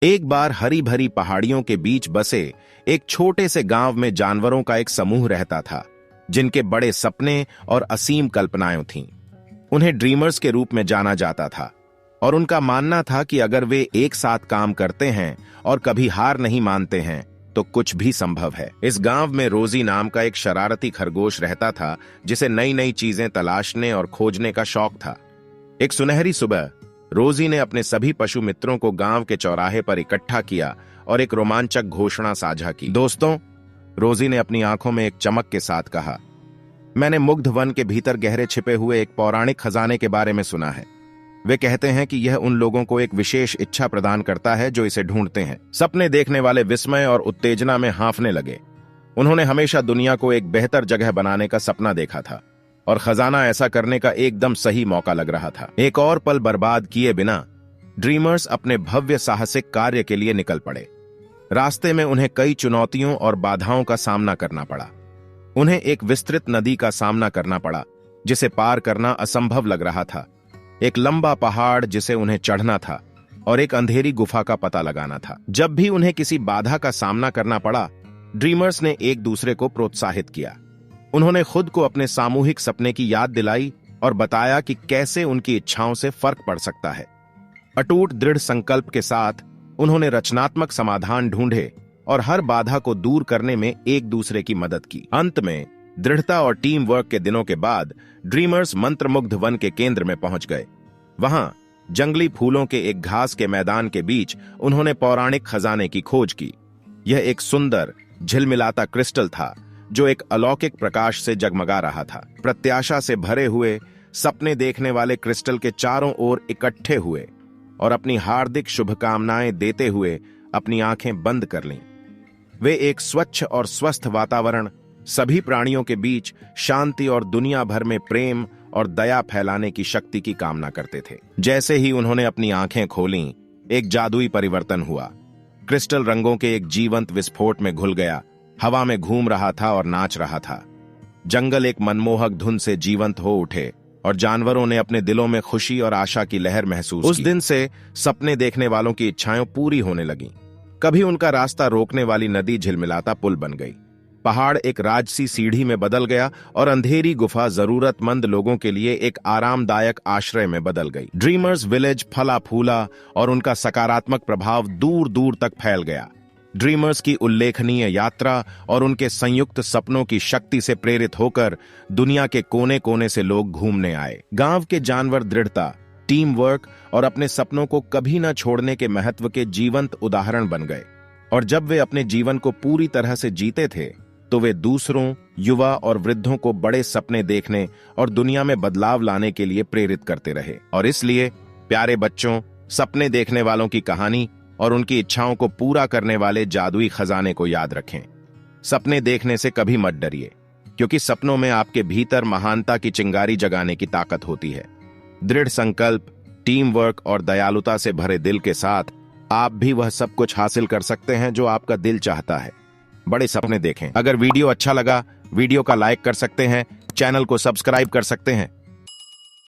एक बार हरी भरी पहाड़ियों के बीच बसे एक छोटे से गांव में जानवरों का एक समूह रहता था, जिनके बड़े सपने और असीम कल्पनाएं थीं। उन्हें ड्रीमर्स के रूप में जाना जाता था और उनका मानना था कि अगर वे एक साथ काम करते हैं और कभी हार नहीं मानते हैं तो कुछ भी संभव है। इस गांव में रोजी नाम का एक शरारती खरगोश रहता था, जिसे नई नई चीजें तलाशने और खोजने का शौक था। एक सुनहरी सुबह रोजी ने अपने सभी पशु मित्रों को गांव के चौराहे पर इकट्ठा किया और एक रोमांचक घोषणा साझा की। दोस्तों, रोजी ने अपनी आंखों में एक चमक के साथ कहा, मैंने मुग्ध वन के भीतर गहरे छिपे हुए एक पौराणिक खजाने के बारे में सुना है। वे कहते हैं कि यह उन लोगों को एक विशेष इच्छा प्रदान करता है जो इसे ढूंढते हैं। सपने देखने वाले विस्मय और उत्तेजना में हाँफने लगे। उन्होंने हमेशा दुनिया को एक बेहतर जगह बनाने का सपना देखा था और खजाना ऐसा करने का एकदम सही मौका लग रहा था। एक और पल बर्बाद किए बिना ड्रीमर्स अपने भव्य साहसिक कार्य के लिए निकल पड़े। रास्ते में उन्हें कई चुनौतियों और बाधाओं का सामना करना पड़ा। उन्हें एक विस्तृत नदी का सामना करना पड़ा जिसे पार करना असंभव लग रहा था, एक लंबा पहाड़ जिसे उन्हें चढ़ना था और एक अंधेरी गुफा का पता लगाना था। जब भी उन्हें किसी बाधा का सामना करना पड़ा, ड्रीमर्स ने एक दूसरे को प्रोत्साहित किया। उन्होंने खुद को अपने सामूहिक सपने की याद दिलाई और बताया कि कैसे उनकी इच्छाओं से फर्क पड़ सकता है। अटूट दृढ़ संकल्प के साथ उन्होंने रचनात्मक समाधान ढूंढे और हर बाधा को दूर करने में एक दूसरे की मदद की। अंत में दृढ़ता और टीम वर्क के दिनों के बाद ड्रीमर्स मंत्रमुग्ध वन के केंद्र में पहुंच गए। वहां जंगली फूलों के एक घास के मैदान के बीच उन्होंने पौराणिक खजाने की खोज की। यह एक सुंदर झिलमिलाता क्रिस्टल था जो एक अलौकिक प्रकाश से जगमगा रहा था। प्रत्याशा से भरे हुए सपने देखने वाले क्रिस्टल के चारों ओर इकट्ठे हुए और अपनी हार्दिक शुभकामनाएं देते हुए अपनी आंखें बंद कर लीं। वे एक स्वच्छ और स्वस्थ वातावरण, सभी प्राणियों के बीच शांति और दुनिया भर में प्रेम और दया फैलाने की शक्ति की कामना करते थे। जैसे ही उन्होंने अपनी आंखें खोलीं, एक जादुई परिवर्तन हुआ। क्रिस्टल रंगों के एक जीवंत विस्फोट में घुल गया, हवा में घूम रहा था और नाच रहा था। जंगल एक मनमोहक धुन से जीवंत हो उठे और जानवरों ने अपने दिलों में खुशी और आशा की लहर महसूस की। उस दिन से सपने देखने वालों की इच्छाएं पूरी होने लगीं। कभी उनका रास्ता रोकने वाली नदी झिलमिलाता पुल बन गई, पहाड़ एक राजसी सीढ़ी में बदल गया और अंधेरी गुफा जरूरतमंद लोगों के लिए एक आरामदायक आश्रय में बदल गई। ड्रीमर्स विलेज फला फूला और उनका सकारात्मक प्रभाव दूर दूर तक फैल गया। ड्रीमर्स की उल्लेखनीय यात्रा और उनके संयुक्त सपनों की शक्ति से प्रेरित होकर दुनिया के कोने कोने से लोग घूमने आए। गांव के जानवर दृढ़ता, टीम वर्क और अपने सपनों को कभी न छोड़ने के महत्व के जीवंत उदाहरण बन गए। और जब वे अपने जीवन को पूरी तरह से जीते थे तो वे दूसरों, युवा और वृद्धों को बड़े सपने देखने और दुनिया में बदलाव लाने के लिए प्रेरित करते रहे। और इसलिए प्यारे बच्चों, सपने देखने वालों की कहानी और उनकी इच्छाओं को पूरा करने वाले जादुई खजाने को याद रखें। सपने देखने से कभी मत डरिए, क्योंकि सपनों में आपके भीतर महानता की चिंगारी जगाने की ताकत होती है। दृढ़ संकल्प, टीम वर्क और दयालुता से भरे दिल के साथ आप भी वह सब कुछ हासिल कर सकते हैं जो आपका दिल चाहता है। बड़े सपने देखें। अगर वीडियो अच्छा लगा, वीडियो का लाइक कर सकते हैं, चैनल को सब्सक्राइब कर सकते हैं